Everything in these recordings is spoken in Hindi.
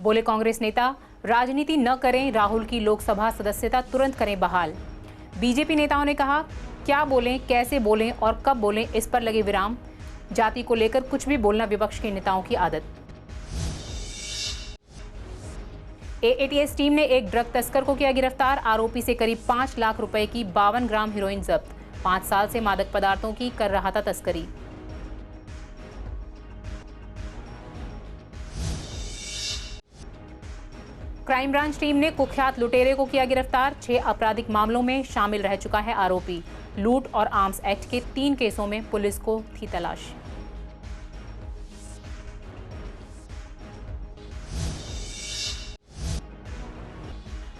बोले कांग्रेस नेता, राजनीति न करें, राहुल की लोकसभा सदस्यता तुरंत करें बहाल। बीजेपी नेताओं ने कहा, क्या बोलें, कैसे बोलें और कब बोलें, इस पर लगे विराम। जाति को लेकर कुछ भी बोलना विपक्ष के नेताओं की आदत। एएटीएस टीम ने एक ड्रग तस्कर को किया गिरफ्तार। आरोपी से करीब 5 लाख रुपए की 52 ग्राम हेरोइन जब्त। 5 साल से मादक पदार्थों की कर रहा था तस्करी। क्राइम ब्रांच टीम ने कुख्यात लुटेरे को किया गिरफ्तार। 6 आपराधिक मामलों में शामिल रह चुका है आरोपी। लूट और आर्म्स एक्ट के 3 केसों में पुलिस को थी तलाश।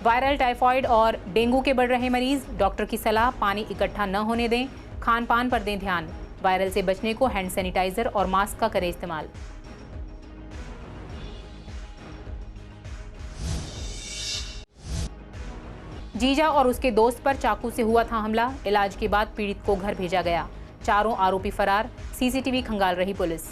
वायरल टाइफाइड और डेंगू के बढ़ रहे मरीज। डॉक्टर की सलाह, पानी इकट्ठा न होने दें, खान पान पर दें ध्यान। वायरल से बचने को हैंड सैनिटाइजर और मास्क का करें इस्तेमाल। जीजा और उसके दोस्त पर चाकू से हुआ था हमला। इलाज के बाद पीड़ित को घर भेजा गया। चारों आरोपी फरार। सीसीटीवी खंगाल रही पुलिस।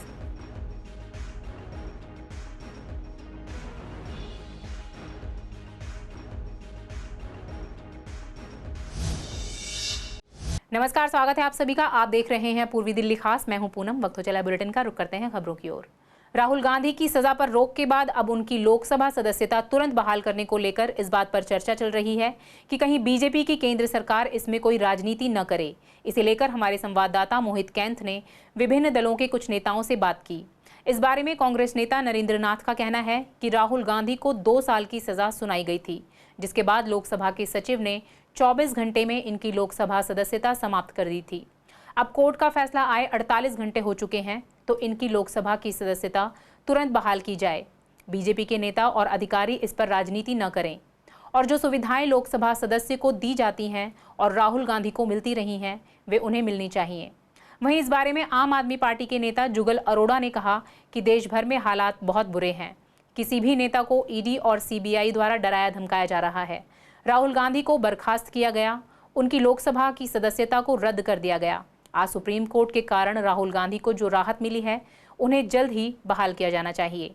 नमस्कार, स्वागत है आप सभी का। आप देख रहे हैं पूर्वी दिल्ली खास। मैं हूं पूनम। वक्त हो चला बुलेटिन का, रुक करते हैं खबरों की ओर। राहुल गांधी की सजा पर रोक के बाद अब उनकी लोकसभा सदस्यता तुरंत बहाल करने को लेकर इस बात पर चर्चा चल रही है कि कहीं बीजेपी की केंद्र सरकार इसमें कोई राजनीति न करे। इसे लेकर हमारे संवाददाता मोहित कैंथ ने विभिन्न दलों के कुछ नेताओं से बात की। इस बारे में कांग्रेस नेता नरेंद्र नाथ का कहना है कि राहुल गांधी को 2 साल की सजा सुनाई गई थी, जिसके बाद लोकसभा के सचिव ने 24 घंटे में इनकी लोकसभा सदस्यता समाप्त कर दी थी। अब कोर्ट का फैसला आए 48 घंटे हो चुके हैं, तो इनकी लोकसभा की सदस्यता तुरंत बहाल की जाए। बीजेपी के नेता और अधिकारी इस पर राजनीति न करें और जो सुविधाएं लोकसभा सदस्य को दी जाती हैं और राहुल गांधी को मिलती रही हैं, वे उन्हें मिलनी चाहिए। वहीं इस बारे में आम आदमी पार्टी के नेता जुगल अरोड़ा ने कहा कि देश भर में हालात बहुत बुरे हैं। किसी भी नेता को ईडी और सीबीआई द्वारा डराया धमकाया जा रहा है। राहुल गांधी को बर्खास्त किया गया, उनकी लोकसभा की सदस्यता को रद्द कर दिया गया। आज सुप्रीम कोर्ट के कारण राहुल गांधी को जो राहत मिली है, उन्हें जल्द ही बहाल किया जाना चाहिए।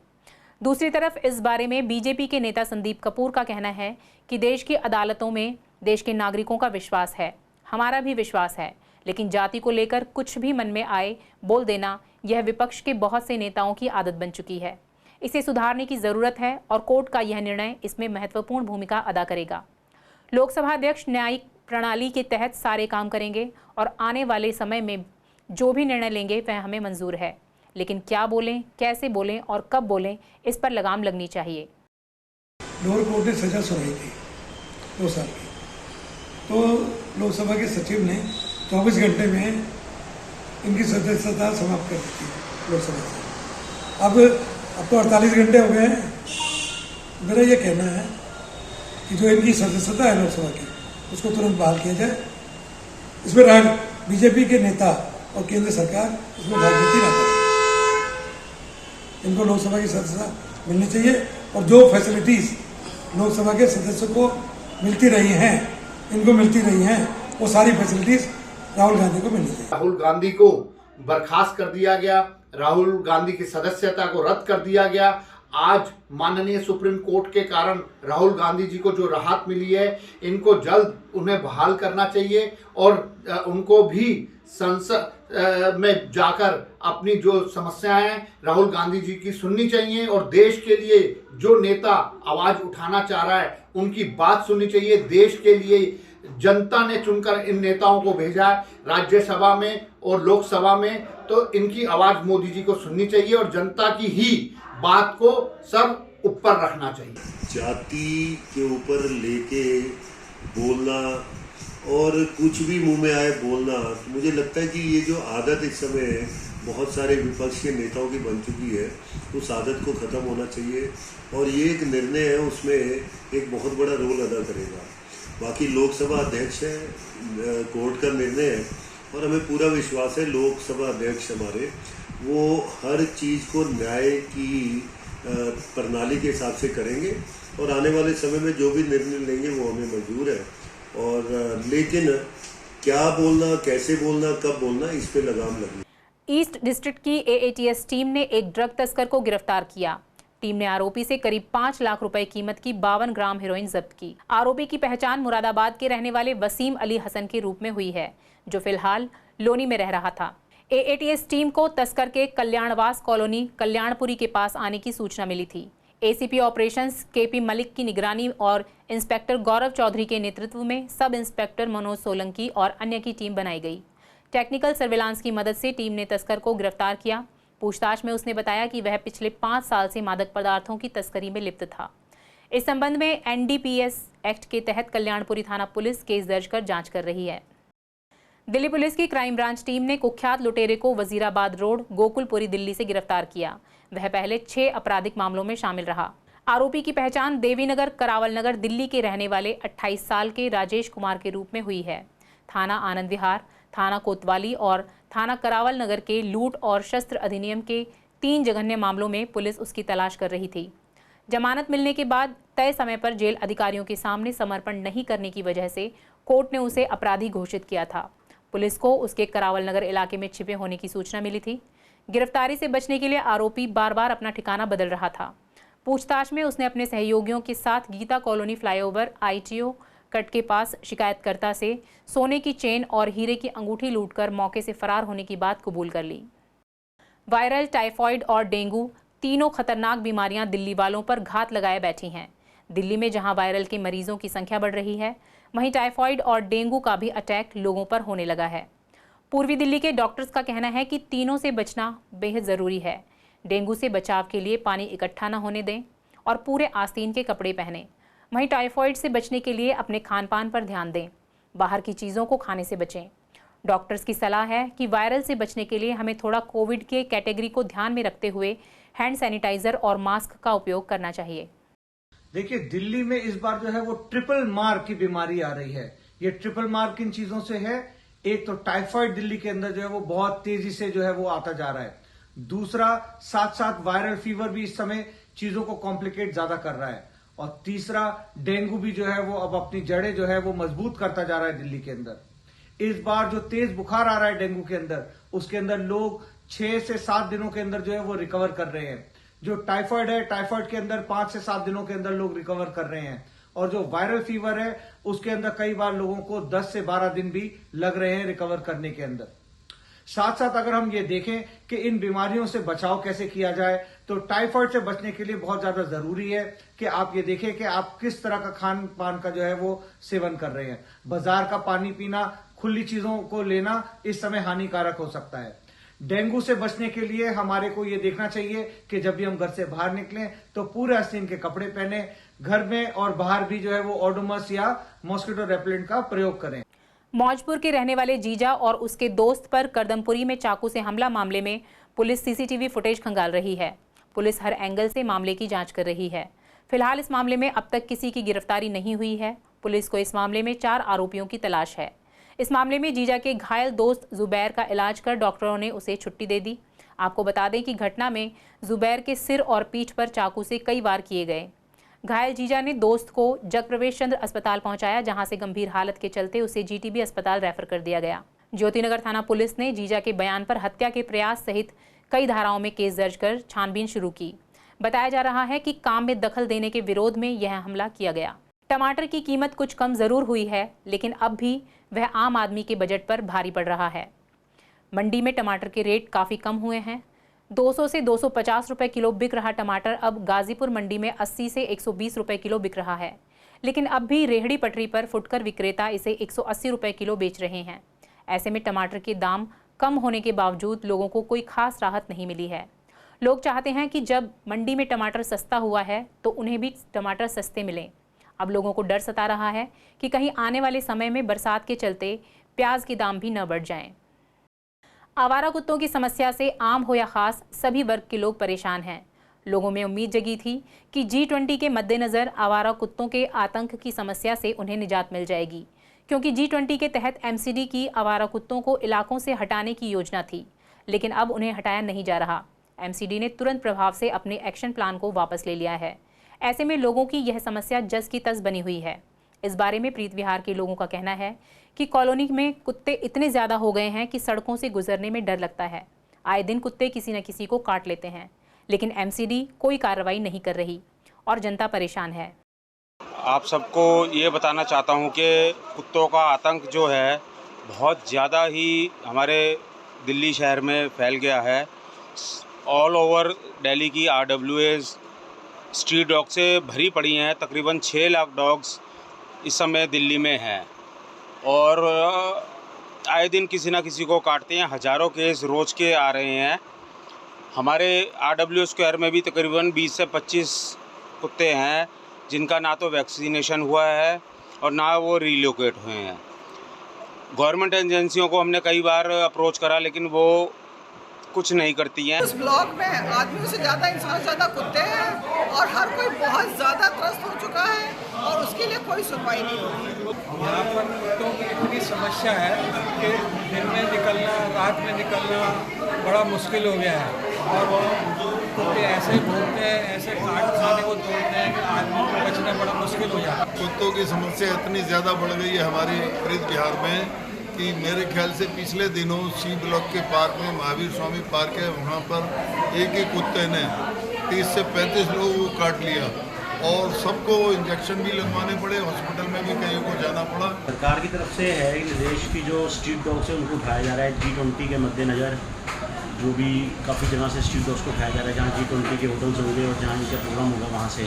दूसरी तरफ इस बारे में बीजेपी के नेता संदीप कपूर का कहना है कि देश की अदालतों में देश के नागरिकों का विश्वास है, हमारा भी विश्वास है, लेकिन जाति को लेकर कुछ भी मन में आए बोल देना, यह विपक्ष के बहुत से नेताओं की आदत बन चुकी है। इसे सुधारने की जरूरत है और कोर्ट का यह निर्णय इसमें महत्वपूर्ण भूमिका अदा करेगा। लोकसभा अध्यक्ष न्यायिक प्रणाली के तहत सारे काम करेंगे और आने वाले समय में जो भी निर्णय लेंगे वह हमें मंजूर है, लेकिन क्या बोलें, कैसे बोलें और कब बोलें, इस पर लगाम लगनी चाहिए। लोअर कोर्ट ने सजा सुनाई थी 2 साल की, तो लोकसभा के सचिव ने 24 घंटे में इनकी सदस्यता समाप्त कर दी थी लोकसभा से। अब तो 48 घंटे हो गए हैं। मेरा ये कहना है कि जो इनकी सदस्यता है लोकसभा की, उसको तुरंत बहाल किया जाए। इसमें बीजेपी के नेता और केंद्र सरकार इसमें राजनीति ना करे। इनको लोकसभा की सदस्यता मिलनी चाहिए और जो फैसिलिटीज लोकसभा के सदस्यों को मिलती रही हैं, इनको मिलती रही हैं, वो सारी फैसिलिटीज राहुल गांधी को मिलनी चाहिए। राहुल गांधी को बर्खास्त कर दिया गया, राहुल गांधी की सदस्यता को रद्द कर दिया गया। आज माननीय सुप्रीम कोर्ट के कारण राहुल गांधी जी को जो राहत मिली है, इनको जल्द उन्हें बहाल करना चाहिए और उनको भी संसद में जाकर अपनी जो समस्याएं हैं राहुल गांधी जी की सुननी चाहिए और देश के लिए जो नेता आवाज उठाना चाह रहा है उनकी बात सुननी चाहिए। देश के लिए जनता ने चुनकर इन नेताओं को भेजा है राज्यसभा में और लोकसभा में, तो इनकी आवाज मोदी जी को सुननी चाहिए और जनता की ही बात को सब ऊपर रखना चाहिए। जाति के ऊपर लेके बोलना और कुछ भी मुंह में आए बोलना, मुझे लगता है कि ये जो आदत इस समय बहुत सारे विपक्ष के नेताओं की बन चुकी है, उस आदत को ख़त्म होना चाहिए और ये एक निर्णय है, उसमें एक बहुत बड़ा रोल अदा करेगा। बाकी लोकसभा अध्यक्ष है, कोर्ट का निर्णय है और हमें पूरा विश्वास है लोकसभा अध्यक्ष हमारे वो हर चीज़ को न्याय की प्रणाली के हिसाब से करेंगे और आने वाले समय में जो भी निर्णय लेंगे वो हमें मंजूर है। और लेकिन क्या बोलना, कैसे बोलना, कब बोलना, इस पे लगाम लगनी। ईस्ट डिस्ट्रिक्ट की एएटीएस टीम ने एक ड्रग तस्कर को गिरफ्तार किया। टीम ने आरोपी से करीब 5 लाख रुपए कीमत की 52 ग्राम हेरोइन जब्त की। आरोपी की पहचान मुरादाबाद के रहने वाले वसीम अली हसन के रूप में हुई है, जो फिलहाल लोनी में रह रहा था। AATS टीम को तस्कर के कल्याणवास कॉलोनी कल्याणपुरी के पास आने की सूचना मिली थी। ACP ऑपरेशंस KP मलिक की निगरानी और इंस्पेक्टर गौरव चौधरी के नेतृत्व में सब इंस्पेक्टर मनोज सोलंकी और अन्य की टीम बनाई गई। टेक्निकल सर्विलांस की मदद से टीम ने तस्कर को गिरफ्तार किया। पूछताछ में उसने बताया कि वह पिछले 5 साल से मादक पदार्थों की तस्करी में लिप्त था। इस संबंध में NDPS एक्ट के तहत कल्याणपुरी थाना पुलिस केस दर्ज कर जांच कर रही है। दिल्ली पुलिस की क्राइम ब्रांच टीम ने कुख्यात लुटेरे को वजीराबाद रोड गोकुलपुरी दिल्ली से गिरफ्तार किया। वह पहले 6 आपराधिक मामलों में शामिल रहा। आरोपी की पहचान देवीनगर करावल नगर दिल्ली के रहने वाले 28 साल के राजेश कुमार के रूप में हुई है। थाना आनंद विहार, थाना कोतवाली और थाना करावल नगर के लूट और शस्त्र अधिनियम के 3 जघन्य मामलों में पुलिस उसकी तलाश कर रही थी। जमानत मिलने के बाद तय समय पर जेल अधिकारियों के सामने समर्पण नहीं करने की वजह से कोर्ट ने उसे अपराधी घोषित किया था। पुलिस को उसके करावल नगर इलाके में छिपे होने की सूचना मिली थी। गिरफ्तारी से बचने के लिए आरोपी बार-बार अपना ठिकाना बदल रहा था। पूछताछ में उसने अपने सहयोगियों के साथ Geeta colony flyover ITO cut के पास शिकायतकर्ता से सोने की चेन और हीरे की अंगूठी लूटकर मौके से फरार होने की बात कबूल कर ली। वायरल, टाइफॉइड और डेंगू तीनों खतरनाक बीमारियां दिल्ली वालों पर घात लगाए बैठी हैं। दिल्ली में जहां वायरल के मरीजों की संख्या बढ़ रही है, वहीं टाइफॉइड और डेंगू का भी अटैक लोगों पर होने लगा है। पूर्वी दिल्ली के डॉक्टर्स का कहना है कि तीनों से बचना बेहद ज़रूरी है। डेंगू से बचाव के लिए पानी इकट्ठा न होने दें और पूरे आस्तीन के कपड़े पहनें। वहीं टाइफॉइड से बचने के लिए अपने खान पान पर ध्यान दें। बाहर की चीज़ों को खाने से बचें। डॉक्टर्स की सलाह है कि वायरल से बचने के लिए हमें थोड़ा कोविड के कैटेगरी को ध्यान में रखते हुए हैंड सैनिटाइजर और मास्क का उपयोग करना चाहिए। देखिए, दिल्ली में इस बार जो है वो ट्रिपल मार की बीमारी आ रही है। ये ट्रिपल मार किन चीजों से है? एक तो टाइफाइड दिल्ली के अंदर जो है वो बहुत तेजी से जो है वो आता जा रहा है। दूसरा, साथ साथ वायरल फीवर भी इस समय चीजों को कॉम्प्लिकेट ज्यादा कर रहा है। और तीसरा, डेंगू भी जो है वो अब अपनी जड़ें जो है वो मजबूत करता जा रहा है दिल्ली के अंदर। इस बार जो तेज बुखार आ रहा है डेंगू के अंदर, उसके अंदर लोग 6 से 7 दिनों के अंदर जो है वो रिकवर कर रहे हैं। जो टाइफाइड है, टाइफाइड के अंदर 5 से 7 दिनों के अंदर लोग रिकवर कर रहे हैं। और जो वायरल फीवर है, उसके अंदर कई बार लोगों को 10 से 12 दिन भी लग रहे हैं रिकवर करने के अंदर। साथ साथ अगर हम ये देखें कि इन बीमारियों से बचाव कैसे किया जाए, तो टाइफाइड से बचने के लिए बहुत ज्यादा जरूरी है कि आप ये देखें कि आप किस तरह का खान पान का जो है वो सेवन कर रहे हैं। बाजार का पानी पीना, खुली चीजों को लेना इस समय हानिकारक हो सकता है। डेंगू से बचने के लिए हमारे को ये देखना चाहिए कि जब भी हम घर से बाहर निकलें तो पूरे आस्तीन के कपड़े पहने, घर में और बाहर भी जो है वो ओडोमस या मॉस्किटो रेपेलेंट का प्रयोग करें। मौजपुर के रहने वाले जीजा और उसके दोस्त पर करदमपुरी में चाकू से हमला मामले में पुलिस CCTV फुटेज खंगाल रही है। पुलिस हर एंगल से मामले की जांच कर रही है। फिलहाल इस मामले में अब तक किसी की गिरफ्तारी नहीं हुई है। पुलिस को इस मामले में 4 आरोपियों की तलाश है। इस मामले में जीजा के घायल दोस्त जुबैर का इलाज कर डॉक्टरों ने उसे छुट्टी दे दी। आपको बता दें कि घटना में जुबैर के सिर और पीठ पर चाकू से कई वार किए गए। घायल जीजा ने दोस्त को जगप्रवेश चंद्र अस्पताल पहुंचाया, जहां से गंभीर हालत के चलते उसे GTB अस्पताल रेफर कर दिया गया। ज्योतिनगर थाना पुलिस ने जीजा के बयान पर हत्या के प्रयास सहित कई धाराओं में केस दर्ज कर छानबीन शुरू की। बताया जा रहा है कि काम में दखल देने के विरोध में यह हमला किया गया। टमाटर की कीमत कुछ कम जरूर हुई है, लेकिन अब भी वह आम आदमी के बजट पर भारी पड़ रहा है। मंडी में टमाटर के रेट काफ़ी कम हुए हैं। 200 से 250 रुपए किलो बिक रहा टमाटर अब गाजीपुर मंडी में 80 से 120 रुपए किलो बिक रहा है। लेकिन अब भी रेहड़ी पटरी पर फुटकर विक्रेता इसे 180 रुपए किलो बेच रहे हैं। ऐसे में टमाटर के दाम कम होने के बावजूद लोगों को कोई खास राहत नहीं मिली है। लोग चाहते हैं कि जब मंडी में टमाटर सस्ता हुआ है तो उन्हें भी टमाटर सस्ते मिलें। अब लोगों को डर सता रहा है कि कहीं आने वाले समय में बरसात के चलते प्याज के दाम भी न बढ़ जाएं। आवारा कुत्तों की समस्या से आम हो या खास सभी वर्ग के लोग परेशान हैं। लोगों में उम्मीद जगी थी कि G20 के मद्देनज़र आवारा कुत्तों के आतंक की समस्या से उन्हें निजात मिल जाएगी, क्योंकि G20 के तहत MCD की आवारा कुत्तों को इलाकों से हटाने की योजना थी, लेकिन अब उन्हें हटाया नहीं जा रहा। MCD ने तुरंत प्रभाव से अपने एक्शन प्लान को वापस ले लिया है। ऐसे में लोगों की यह समस्या जस की तस बनी हुई है। इस बारे में प्रीत विहार के लोगों का कहना है कि कॉलोनी में कुत्ते इतने ज़्यादा हो गए हैं कि सड़कों से गुजरने में डर लगता है। आए दिन कुत्ते किसी न किसी को काट लेते हैं, लेकिन एमसीडी कोई कार्रवाई नहीं कर रही और जनता परेशान है। आप सबको ये बताना चाहता हूँ कि कुत्तों का आतंक जो है बहुत ज़्यादा ही हमारे दिल्ली शहर में फैल गया है। ऑल ओवर दिल्ली की RWAs स्ट्रीट डॉग से भरी पड़ी हैं। तकरीबन 6 लाख डॉग्स इस समय दिल्ली में हैं और आए दिन किसी ना किसी को काटते हैं। हज़ारों केस रोज़ के आ रहे हैं। हमारे RW स्क्वायर में भी तकरीबन 20 से 25 कुत्ते हैं जिनका ना तो वैक्सीनेशन हुआ है और ना वो रिलोकेट हुए हैं। गवर्नमेंट एजेंसियों को हमने कई बार अप्रोच करा लेकिन वो कुछ नहीं करती हैं। उस ब्लॉक में आदमियों से ज़्यादा इंसान से ज़्यादा कुत्ते हैं और हर कोई बहुत ज़्यादा त्रस्त हो चुका है और उसके लिए कोई सुनवाई नहीं हो रही। यहाँ पर कुत्तों की इतनी समस्या है कि दिन में निकलना, रात में निकलना बड़ा मुश्किल हो गया है और वो कुत्ते ऐसे घूमते हैं, ऐसे काट खाने को तोड़ते हैं कि आदमी को बचना बड़ा मुश्किल हो जाता है। कुत्तों की समस्या इतनी ज़्यादा बढ़ गई है हमारे फरीद बिहार में कि मेरे ख्याल से पिछले दिनों सी ब्लॉक के पार्क में महावीर स्वामी पार्क है, वहाँ पर एक ही कुत्ते ने 30 से 35 लोगों को काट लिया और सबको इंजेक्शन भी लगवाने पड़े, हॉस्पिटल में भी कईयों को जाना पड़ा। सरकार की तरफ से है निर्देश की जो स्ट्रीट डॉग्स है उनको उठाया जा रहा है G20 के मद्देनज़र। जो भी काफ़ी जगह से स्ट्रीट डॉग्स को उठाया जा रहा है, जहाँ G20 के होटल्स होंगे और जहाँ इनका प्रोग्राम होगा वहाँ से।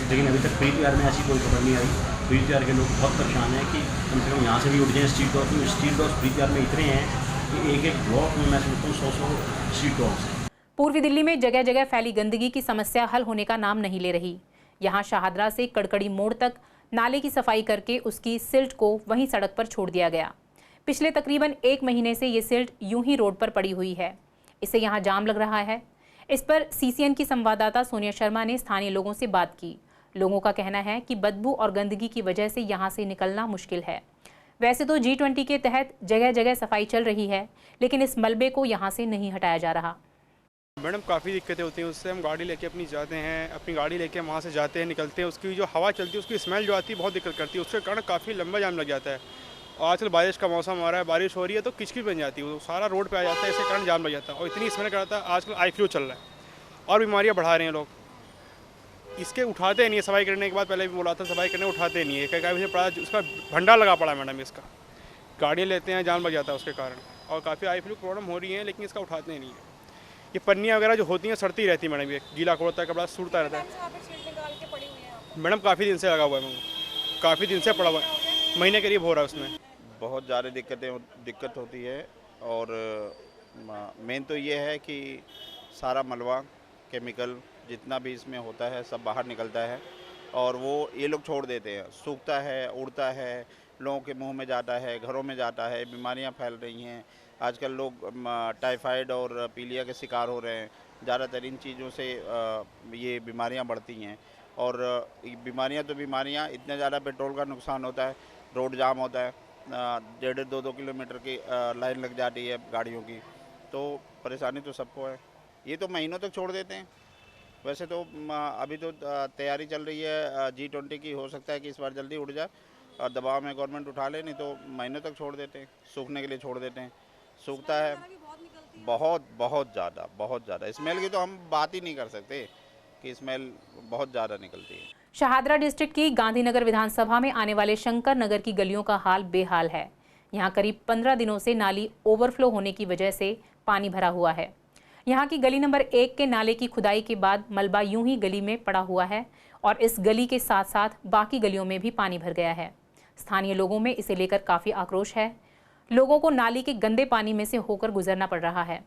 लेकिन अभी तक फरीद बिहार में ऐसी कोई खबर नहीं आई। फरीद बिहार के लोग बहुत परेशान हैं कि कम से कम यहाँ से भी उठ जाएँ स्ट्रीट डॉग्स। तो स्ट्रीट डॉग्स फरीद बिहार में इतने हैं कि एक एक ब्लॉक में मैं समझता हूँ 100 स्ट्रीट डॉग्स हैं। पूर्वी दिल्ली में जगह जगह फैली गंदगी की समस्या हल होने का नाम नहीं ले रही। यहाँ शाहदरा से कड़कड़ी मोड़ तक नाले की सफाई करके उसकी सिल्ट को वहीं सड़क पर छोड़ दिया गया। पिछले तकरीबन 1 महीने से ये सिल्ट यूं ही रोड पर पड़ी हुई है। इससे यहाँ जाम लग रहा है। इस पर CCN की संवाददाता सोनिया शर्मा ने स्थानीय लोगों से बात की। लोगों का कहना है कि बदबू और गंदगी की वजह से यहाँ से निकलना मुश्किल है। वैसे तो G20 के तहत जगह जगह सफाई चल रही है, लेकिन इस मलबे को यहाँ से नहीं हटाया जा रहा। मैडम काफ़ी दिक्कतें होती हैं। उससे हम गाड़ी लेके अपनी जाते हैं, अपनी गाड़ी लेके वहाँ से जाते हैं, निकलते हैं, उसकी जो हवा चलती है उसकी स्मेल जो आती है बहुत दिक्कत करती है। उसके कारण काफ़ी लंबा जाम लग जाता है। और आजकल बारिश का मौसम आ रहा है, बारिश हो रही है तो किचकिच बन जाती है, वो सारा रोड पे आ जाता है, इसके कारण जाम लग जाता है और इतनी स्मेल कराता है। आजकल आई फ्लू चल रहा है और बीमारियाँ बढ़ा रहे हैं लोग। इसके उठाते नहीं है, सफाई करने के बाद पहले भी बोला था सफाई करने उठाते नहीं है। कहीं पड़ा उसका भंडार लगा पड़ा मैडम। इसका गाड़ियाँ लेते हैं, जाम लग जाता है उसके कारण और काफ़ी आई फ्लू प्रॉब्लम हो रही है, लेकिन इसका उठाते नहीं है। ये पन्नियाँ वगैरह जो होती हैं सड़ती रहती है मैडम। ये गीला कोड़ता है, कपड़ा सूखता रहता है। मैडम काफ़ी दिन से लगा हुआ है, काफ़ी दिन से पड़ा हुआ है, महीने करीब हो रहा है उसमें। बहुत ज़्यादा दिक्कत होती है और मेन तो ये है कि सारा मलबा केमिकल जितना भी इसमें होता है सब बाहर निकलता है और वो ये लोग छोड़ देते हैं, सूखता है, उड़ता है, लोगों के मुंह में जाता है, घरों में जाता है, बीमारियां फैल रही हैं। आजकल लोग टाइफाइड और पीलिया के शिकार हो रहे हैं। ज़्यादातर इन चीज़ों से ये बीमारियां बढ़ती हैं और बीमारियां तो बीमारियां, इतने ज़्यादा पेट्रोल का नुकसान होता है, रोड जाम होता है, 1.5-2 किलोमीटर की लाइन लग जाती है गाड़ियों की, तो परेशानी तो सबको है। ये तो महीनों तक छोड़ देते हैं। वैसे तो अभी तो तैयारी चल रही है G20 की, हो सकता है कि इस बार जल्दी उड़ जाए और दबाव में गवर्नमेंट उठा ले, नहीं तो महीनों तक छोड़ देते हैं, सूखने के लिए छोड़ देते हैं। सूखता है बहुत ज़्यादा। स्मेल की तो हम बात ही नहीं कर सकते कि स्मेल बहुत ज़्यादा निकलती है। शाहदरा डिस्ट्रिक्ट की गांधीनगर विधानसभा में आने वाले शंकर नगर की गलियों का हाल बेहाल है। यहाँ करीब 15 दिनों से नाली ओवरफ्लो होने की वजह से पानी भरा हुआ है। यहाँ की गली नंबर 1 के नाले की खुदाई के बाद मलबा यूं ही गली में पड़ा हुआ है और इस गली के साथ साथ बाकी गलियों में भी पानी भर गया है। स्थानीय लोगों में इसे लेकर काफ़ी आक्रोश है। लोगों को नाली के गंदे पानी में से होकर गुजरना पड़ रहा है।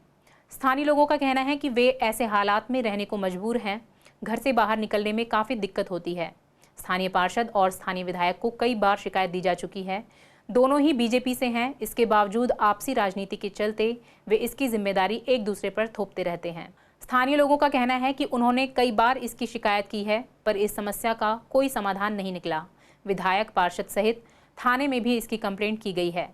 स्थानीय लोगों का कहना है कि वे ऐसे हालात में रहने को मजबूर हैं। घर से बाहर निकलने में काफ़ी दिक्कत होती है। स्थानीय पार्षद और स्थानीय विधायक को कई बार शिकायत दी जा चुकी है। दोनों ही बीजेपी से हैं। इसके बावजूद आपसी राजनीति के चलते वे इसकी जिम्मेदारी एक दूसरे पर थोपते रहते हैं। स्थानीय लोगों का कहना है कि उन्होंने कई बार इसकी शिकायत की है, पर इस समस्या का कोई समाधान नहीं निकला। विधायक, पार्षद सहित थाने में भी इसकी कंप्लेंट की गई है।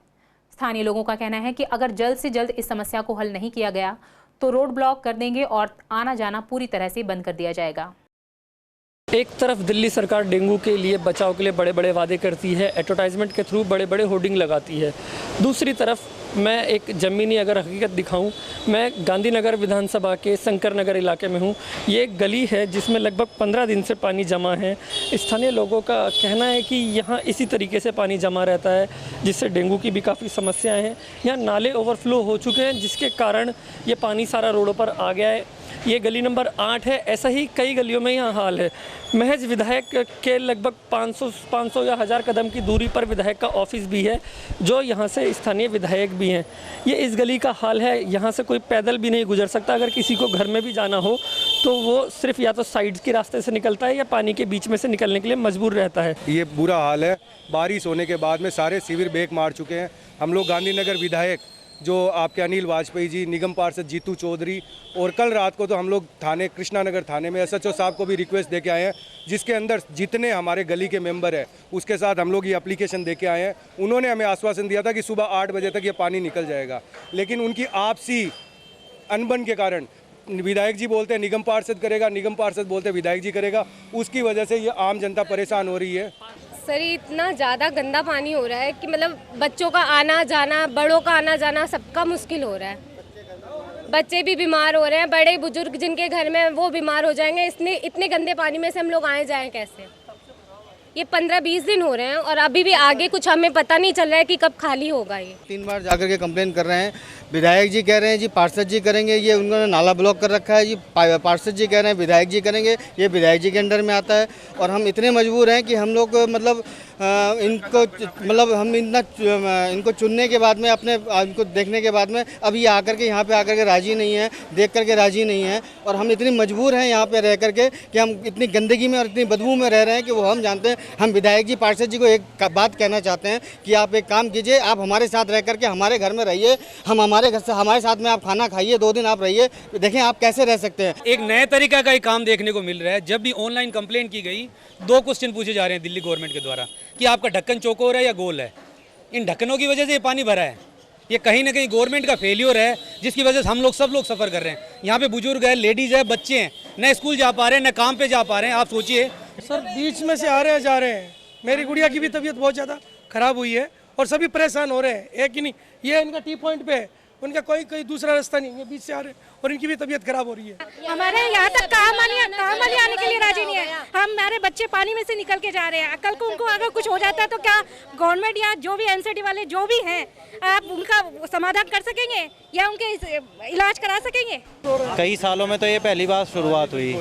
स्थानीय लोगों का कहना है कि अगर जल्द से जल्द इस समस्या को हल नहीं किया गया तो रोड ब्लॉक कर देंगे और आना जाना पूरी तरह से बंद कर दिया जाएगा। एक तरफ दिल्ली सरकार डेंगू के लिए बचाव के लिए बड़े बड़े वादे करती है, एडवर्टाइजमेंट के थ्रू बड़े बड़े होर्डिंग लगाती है। दूसरी तरफ मैं एक ज़मीनी अगर हकीकत दिखाऊं, मैं गांधीनगर विधानसभा के शंकर नगर इलाके में हूं। ये एक गली है जिसमें लगभग 15 दिन से पानी जमा है। स्थानीय लोगों का कहना है कि यहाँ इसी तरीके से पानी जमा रहता है, जिससे डेंगू की भी काफ़ी समस्याएं हैं। यहाँ नाले ओवरफ्लो हो चुके हैं, जिसके कारण ये पानी सारा रोडों पर आ गया है। ये गली नंबर 8 है। ऐसा ही कई गलियों में यहाँ हाल है। महज विधायक के लगभग 500 या 1000 कदम की दूरी पर विधायक का ऑफिस भी है, जो यहाँ से स्थानीय विधायक भी हैं। ये इस गली का हाल है। यहाँ से कोई पैदल भी नहीं गुजर सकता। अगर किसी को घर में भी जाना हो तो वो सिर्फ या तो साइड्स के रास्ते से निकलता है या पानी के बीच में से निकलने के लिए मजबूर रहता है। ये बुरा हाल है। बारिश होने के बाद में सारे शिविर ब्रेक मार चुके हैं। हम लोग गांधीनगर विधायक जो आपके अनिल वाजपेयी जी, निगम पार्षद जीतू चौधरी, और कल रात को तो हम लोग थाने कृष्णानगर थाने में SHO साहब को भी रिक्वेस्ट दे के आए हैं, जिसके अंदर जितने हमारे गली के मेंबर हैं उसके साथ हम लोग ये एप्लीकेशन दे के आए हैं। उन्होंने हमें आश्वासन दिया था कि सुबह 8 बजे तक ये पानी निकल जाएगा, लेकिन उनकी आपसी अनबन के कारण विधायक जी बोलते हैं निगम पार्षद करेगा, निगम पार्षद बोलते हैं विधायक जी करेगा। उसकी वजह से ये आम जनता परेशान हो रही है। सर इतना ज़्यादा गंदा पानी हो रहा है कि मतलब बच्चों का आना जाना, बड़ों का आना जाना सबका मुश्किल हो रहा है। बच्चे भी बीमार हो रहे हैं, बड़े बुजुर्ग जिनके घर में वो बीमार हो जाएंगे। इतने गंदे पानी में से हम लोग आए जाएं कैसे? ये 15-20 दिन हो रहे हैं और अभी भी आगे कुछ हमें पता नहीं चल रहा है कि कब खाली होगा। ये 3 बार जाकर के कंप्लेन कर रहे हैं। विधायक जी कह रहे हैं जी पार्षद जी करेंगे, ये उन्होंने नाला ब्लॉक कर रखा है जी। पार्षद जी कह रहे हैं विधायक जी करेंगे, ये विधायक जी के अंडर में आता है। और हम इतने मजबूर हैं कि हम लोग मतलब हम इनको चुनने के बाद में इनको देखने के बाद में अब ये आकर के यहाँ पे आकर के राजी नहीं है, देख करके राजी नहीं है। और हम इतनी मजबूर हैं यहाँ पे रह करके कि हम इतनी गंदगी में और इतनी बदबू में रह रहे हैं कि वो हम जानते हैं। हम विधायक जी पार्षद जी को एक बात कहना चाहते हैं कि आप एक काम कीजिए, आप हमारे साथ रह करके हमारे घर में रहिए, हम हमारे घर से हमारे साथ में आप खाना खाइए, 2 दिन आप रहिए, देखें आप कैसे रह सकते हैं। एक नए तरीका का ही काम देखने को मिल रहा है। जब भी ऑनलाइन कंप्लेंट की गई 2 क्वेश्चन पूछे जा रहे हैं दिल्ली गवर्नमेंट के द्वारा कि आपका ढक्कन चौकोर है या गोल है। इन ढक्कनों की वजह से ये पानी भरा है। ये कहीं ना कहीं गवर्नमेंट का फेलियर है, जिसकी वजह से हम लोग सब लोग सफ़र कर रहे हैं। यहाँ पे बुजुर्ग है, लेडीज़ है, बच्चे हैं, न स्कूल जा पा रहे हैं, न काम पे जा पा रहे हैं। आप सोचिए सर, बीच में से आ रहे हैं जा रहे हैं। मेरी गुड़िया की भी तबीयत बहुत ज़्यादा ख़राब हुई है और सभी परेशान हो रहे हैं। एक ही नहीं, ये इनका टी पॉइंट पे है, उनका कोई दूसरा रास्ता नहीं, ये बीच से आ रहे हैं और इनकी भी तबीयत खराब हो रही है। हमारे यहाँ तक काम वाली आने के लिए राजी नहीं है। हमारे बच्चे पानी में से निकल के जा रहे हैं। कल को उनको अगर कुछ हो जाता है तो क्या गवर्नमेंट या जो भी NCT वाले जो भी हैं, आप उनका समाधान कर सकेंगे या उनके इलाज करा सकेंगे? कई सालों में तो ये पहली बार शुरुआत हुई,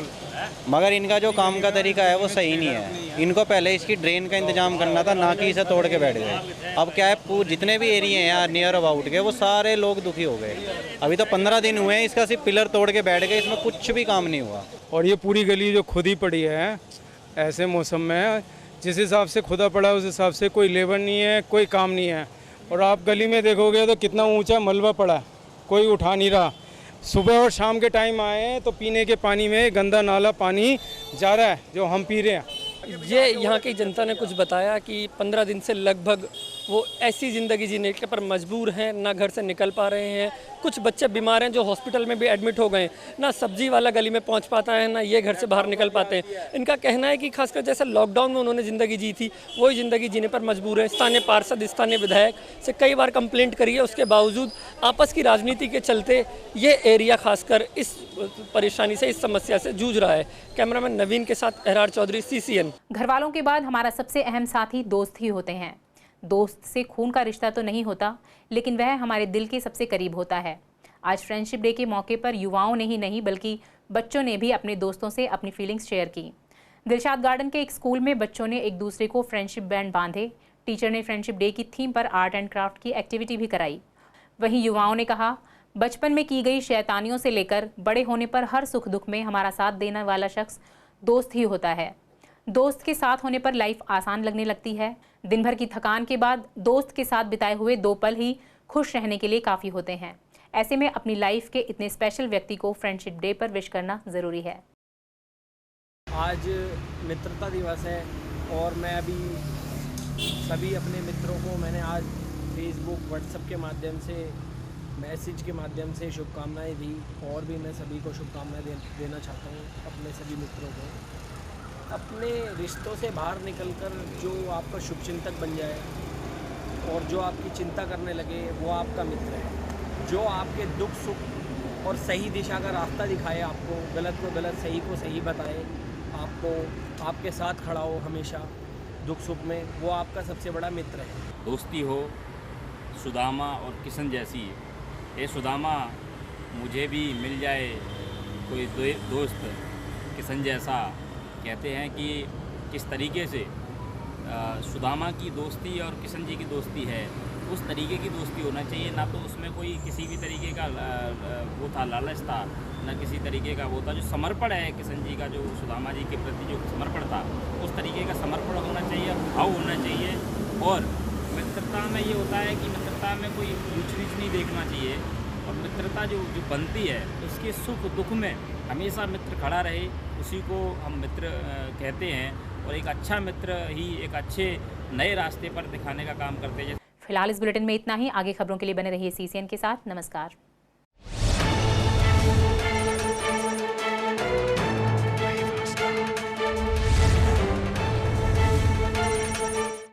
मगर इनका जो काम का तरीका है वो सही नहीं है। इनको पहले इसकी ड्रेन का इंतजाम करना था, ना कि इसे तोड़ के बैठ गए। अब क्या है, जितने भी एरिया हैं नियर अबाउट के, वो सारे लोग दुखी हो गए। अभी तो 15 दिन हुए हैं, इसका सिर्फ पिलर तोड़ के बैठ गए, इसमें कुछ भी काम नहीं हुआ। और ये पूरी गली जो खुदी पड़ी है ऐसे मौसम में, जिस हिसाब से खुदा पड़ा है उस हिसाब से कोई लेबर नहीं है, कोई काम नहीं है। और आप गली में देखोगे तो कितना ऊंचा मलबा पड़ा है, कोई उठा नहीं रहा। सुबह और शाम के टाइम आए तो पीने के पानी में गंदा नाला पानी जा रहा है जो हम पी रहे हैं। ये यहाँ की जनता ने कुछ बताया कि 15 दिन से लगभग वो ऐसी ज़िंदगी जीने के पर मजबूर हैं, ना घर से निकल पा रहे हैं। कुछ बच्चे बीमार हैं जो हॉस्पिटल में भी एडमिट हो गए, ना सब्जी वाला गली में पहुँच पाता है, ना ये घर से बाहर निकल पाते हैं। इनका कहना है कि खासकर जैसे लॉकडाउन में उन्होंने ज़िंदगी जी थी, वही ज़िंदगी जीने पर मजबूर है। स्थानीय पार्षद, स्थानीय विधायक से कई बार कंप्लेंट करी है, उसके बावजूद आपस की राजनीति के चलते ये एरिया खासकर इस परेशानी से, इस समस्या से जूझ रहा है। कैमरामैन नवीन के साथ एहरार चौधरी, CCN। घर वालों के बाद हमारा सबसे अहम साथी दोस्त ही होते हैं। दोस्त से खून का रिश्ता तो नहीं होता, लेकिन वह हमारे दिल के सबसे करीब होता है। आज फ्रेंडशिप डे के मौके पर युवाओं ने ही नहीं बल्कि बच्चों ने भी अपने दोस्तों से अपनी फीलिंग्स शेयर की। दिलशाद गार्डन के एक स्कूल में बच्चों ने एक दूसरे को फ्रेंडशिप बैंड बांधे। टीचर ने फ्रेंडशिप डे की थीम पर आर्ट एंड क्राफ्ट की एक्टिविटी भी कराई। वहीं युवाओं ने कहा, बचपन में की गई शैतानियों से लेकर बड़े होने पर हर सुख दुख में हमारा साथ देने वाला शख्स दोस्त ही होता है। दोस्त के साथ होने पर लाइफ आसान लगने लगती है। दिन भर की थकान के बाद दोस्त के साथ बिताए हुए 2 पल ही खुश रहने के लिए काफ़ी होते हैं। ऐसे में अपनी लाइफ के इतने स्पेशल व्यक्ति को फ्रेंडशिप डे पर विश करना ज़रूरी है। आज मित्रता दिवस है और मैं अभी सभी अपने मित्रों को मैंने आज फेसबुक, व्हाट्सएप के माध्यम से, मैसेज के माध्यम से शुभकामनाएं दी। और भी मैं सभी को शुभकामनाएं देना चाहता हूँ अपने सभी मित्रों को। अपने रिश्तों से बाहर निकलकर जो आपका शुभचिंतक बन जाए, और जो आपकी चिंता करने लगे वो आपका मित्र है। जो आपके दुख सुख और सही दिशा का रास्ता दिखाए, आपको गलत को गलत, सही को सही बताए, आपको आपके साथ खड़ा हो हमेशा दुख सुख में, वो आपका सबसे बड़ा मित्र है। दोस्ती हो सुदामा और किशन जैसी। ये सुदामा मुझे भी मिल जाए कोई दोस्त किशन जैसा। कहते हैं कि किस तरीके से सुदामा की दोस्ती और किशन जी की दोस्ती है, उस तरीके की दोस्ती होना चाहिए। ना तो उसमें कोई किसी भी तरीके का वो था, लालच था, ना किसी तरीके का वो था। जो समर्पण है किशन जी का, जो सुदामा जी के प्रति जो समर्पण था, उस तरीके का समर्पण होना चाहिए, भाव होना चाहिए। और मित्रता में ये होता है कि मित्रता में कोई ऊंच नीच नहीं देखना चाहिए। और मित्रता जो बनती है, उसके सुख दुख में हमेशा मित्र खड़ा रहे, उसी को हम मित्र कहते हैं। और एक अच्छा मित्र ही एक अच्छे नए रास्ते पर दिखाने का काम करते हैं। फिलहाल इस बुलेटिन में इतना ही। आगे खबरों के लिए बने रहिए CCN के साथ। नमस्कार।